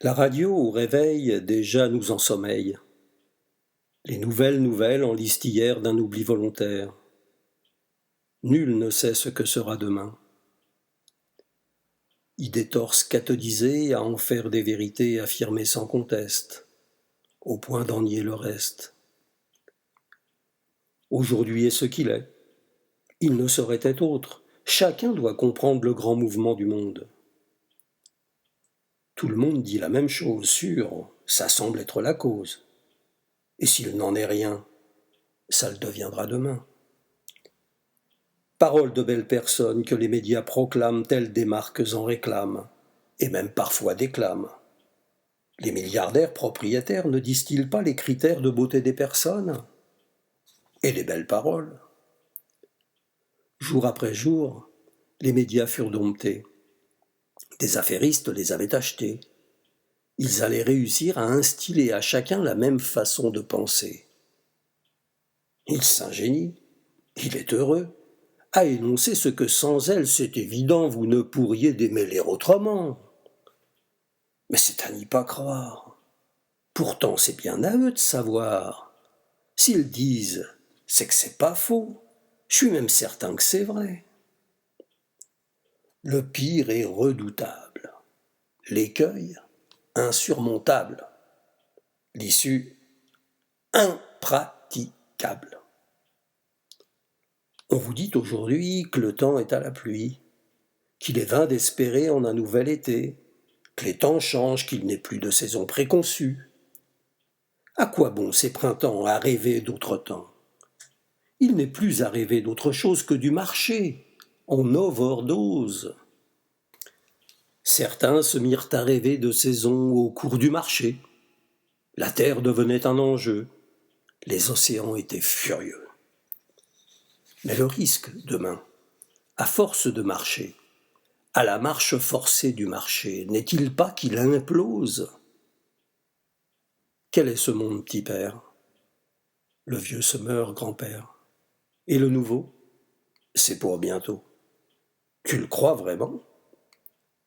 La radio au réveil déjà nous ensommeille. Les nouvelles en liste hier d'un oubli volontaire. Nul ne sait ce que sera demain. Idées torses cathodisées à en faire des vérités affirmées sans conteste, au point d'en nier le reste. Aujourd'hui est ce qu'il est. Il ne saurait être autre. Chacun doit comprendre le grand mouvement du monde. Tout le monde dit la même chose, sûr, ça semble être la cause. Et s'il n'en est rien, ça le deviendra demain. Paroles de belles personnes que les médias proclament telles des marques en réclament, et même parfois déclament. Les milliardaires propriétaires ne disent-ils pas les critères de beauté des personnes? Et les belles paroles? Jour après jour, les médias furent domptés. Des affairistes les avaient achetés. Ils allaient réussir à instiller à chacun la même façon de penser. Il s'ingénie, il est heureux, à énoncer ce que sans elle, c'est évident, vous ne pourriez démêler autrement. Mais c'est à n'y pas croire. Pourtant, c'est bien à eux de savoir. S'ils disent, c'est que c'est pas faux. Je suis même certain que c'est vrai. Le pire est redoutable. L'écueil, insurmontable. L'issue, impraticable. On vous dit aujourd'hui que le temps est à la pluie, qu'il est vain d'espérer en un nouvel été, que les temps changent, qu'il n'est plus de saison préconçue. À quoi bon ces printemps à rêver d'autre temps? Il n'est plus à rêver d'autre chose que du marché, en overdose. Certains se mirent à rêver de saison au cours du marché. La terre devenait un enjeu. Les océans étaient furieux. Mais le risque, demain, à force de marcher, à la marche forcée du marché, n'est-il pas qu'il implose? Quel est ce monde, petit père? Le vieux se meurt, grand-père. Et le nouveau? C'est pour bientôt. Tu le crois vraiment?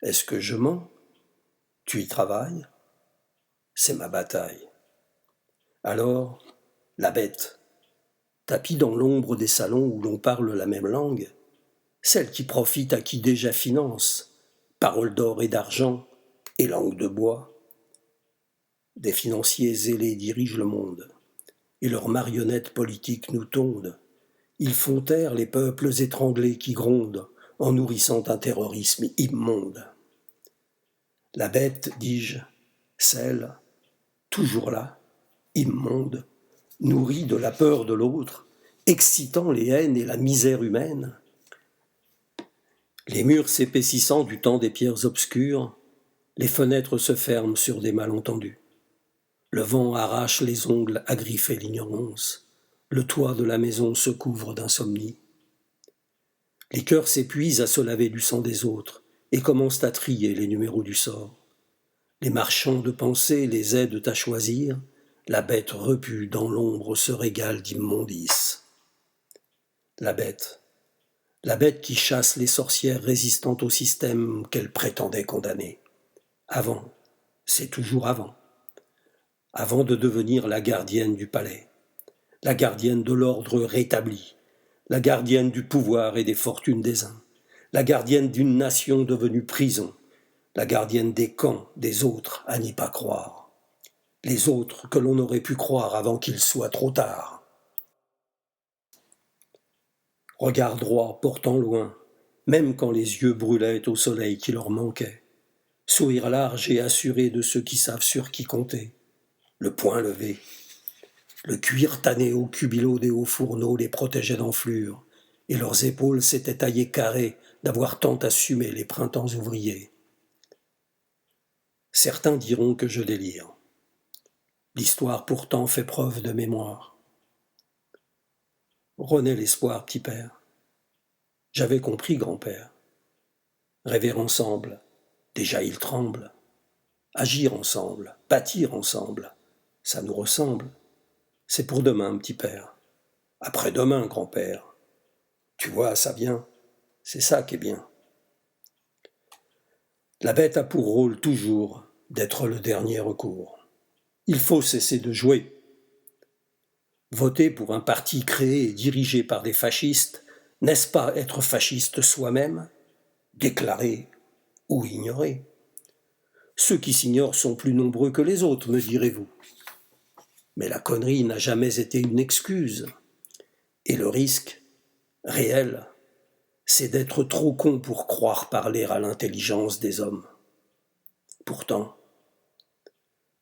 Est-ce que je mens? Tu y travailles? C'est ma bataille. Alors, la bête, tapie dans l'ombre des salons où l'on parle la même langue, celle qui profite à qui déjà finance, paroles d'or et d'argent et langue de bois. Des financiers zélés dirigent le monde, et leurs marionnettes politiques nous tondent. Ils font taire les peuples étranglés qui grondent en nourrissant un terrorisme immonde. La bête, dis-je, celle, toujours là, immonde, nourrie de la peur de l'autre, excitant les haines et la misère humaine. Les murs s'épaississant du temps des pierres obscures, les fenêtres se ferment sur des malentendus. Le vent arrache les ongles à griffer l'ignorance. Le toit de la maison se couvre d'insomnie. Les cœurs s'épuisent à se laver du sang des autres et commencent à trier les numéros du sort. Les marchands de pensée les aident à choisir. La bête repue dans l'ombre se régale d'immondices. La bête qui chasse les sorcières résistantes au système qu'elle prétendait condamner. Avant, c'est toujours avant. Avant de devenir la gardienne du palais, la gardienne de l'ordre rétabli, la gardienne du pouvoir et des fortunes des uns, la gardienne d'une nation devenue prison, la gardienne des camps des autres à n'y pas croire, les autres que l'on aurait pu croire avant qu'il soit trop tard. Regard droit portant loin, même quand les yeux brûlaient au soleil qui leur manquait, sourire large et assuré de ceux qui savent sur qui compter, le poing levé. Le cuir tanné au cubilot des hauts fourneaux les protégeait d'enflure, et leurs épaules s'étaient taillées carrées d'avoir tant assumé les printemps ouvriers. Certains diront que je délire. L'histoire pourtant fait preuve de mémoire. Renaît l'espoir, petit père. J'avais compris, grand-père. Rêver ensemble, déjà il tremble. Agir ensemble, bâtir ensemble, ça nous ressemble. C'est pour demain, petit père. Après-demain, grand-père. Tu vois, ça vient. C'est ça qui est bien. La bête a pour rôle toujours d'être le dernier recours. Il faut cesser de jouer. Voter pour un parti créé et dirigé par des fascistes, n'est-ce pas être fasciste soi-même, déclaré ou ignoré? Ceux qui s'ignorent sont plus nombreux que les autres, me direz-vous. Mais la connerie n'a jamais été une excuse. Et le risque, réel, c'est d'être trop con pour croire parler à l'intelligence des hommes. Pourtant,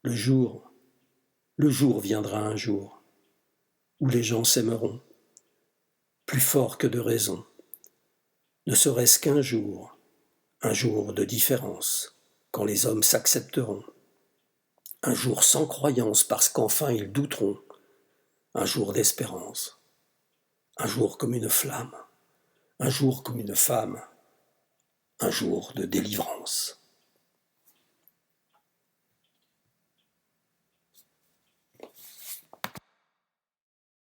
le jour viendra un jour où les gens s'aimeront, plus fort que de raison, ne serait-ce qu'un jour de différence, quand les hommes s'accepteront, un jour sans croyance parce qu'enfin ils douteront, un jour d'espérance, un jour comme une flamme, un jour comme une femme, un jour de délivrance.